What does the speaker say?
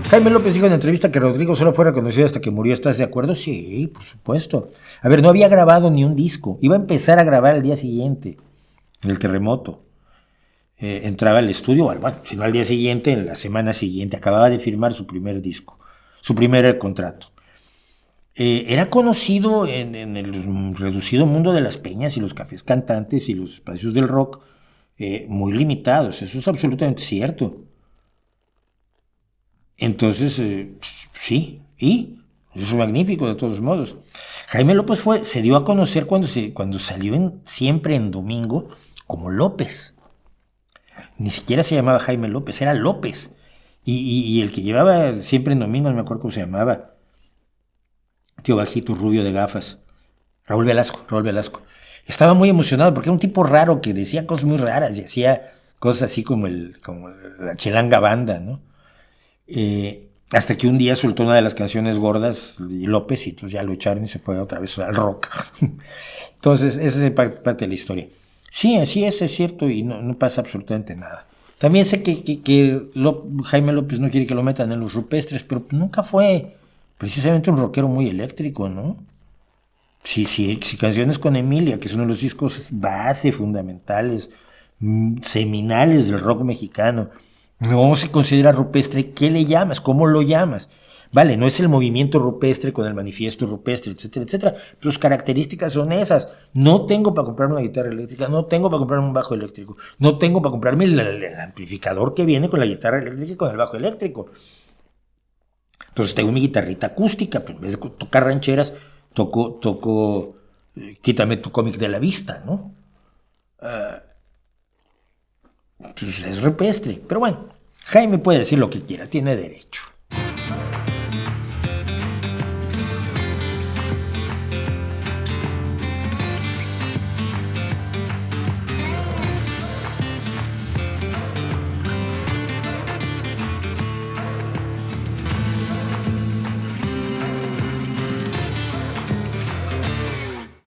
Jaime López dijo en entrevista que Rodrigo solo fue reconocido hasta que murió. ¿Estás de acuerdo? Sí, por supuesto. A ver, no había grabado ni un disco. Iba a empezar a grabar al día siguiente, el terremoto. Entraba al estudio, bueno, si no al día siguiente, en la semana siguiente. Acababa de firmar su primer disco, su primer contrato. Era conocido en el reducido mundo de las peñas y los cafés cantantes y los espacios del rock muy limitados. Eso es absolutamente cierto. Entonces, sí, y eso es magnífico de todos modos. Jaime López se dio a conocer cuando salió siempre en domingo como López. Ni siquiera se llamaba Jaime López, era López. Y el que llevaba siempre en domingo, no me acuerdo cómo se llamaba, tío bajito, rubio de gafas, Raúl Velasco. Estaba muy emocionado porque era un tipo raro que decía cosas muy raras y hacía cosas así como la Chelanga Banda, ¿no? Hasta que un día soltó una de las canciones gordas y López, y entonces ya lo echaron y se fue otra vez al rock. Entonces, esa es parte de la historia. Sí, así es cierto, y no pasa absolutamente nada. También sé que Jaime López no quiere que lo metan en los rupestres, pero nunca fue precisamente un rockero muy eléctrico, ¿no? Sí, Canciones con Emilia, que son uno de los discos base, fundamentales, seminales del rock mexicano, no se considera rupestre, ¿qué le llamas? ¿Cómo lo llamas? Vale, no es el movimiento rupestre con el manifiesto rupestre, etcétera, etcétera. Sus características son esas. No tengo para comprarme una guitarra eléctrica, no tengo para comprarme un bajo eléctrico, no tengo para comprarme el amplificador que viene con la guitarra eléctrica y con el bajo eléctrico. Entonces tengo mi guitarrita acústica, pues en vez de tocar rancheras, toco Quítame tu cómic de la vista, ¿no? Pues es rupestre, pero bueno, Jaime puede decir lo que quiera, tiene derecho.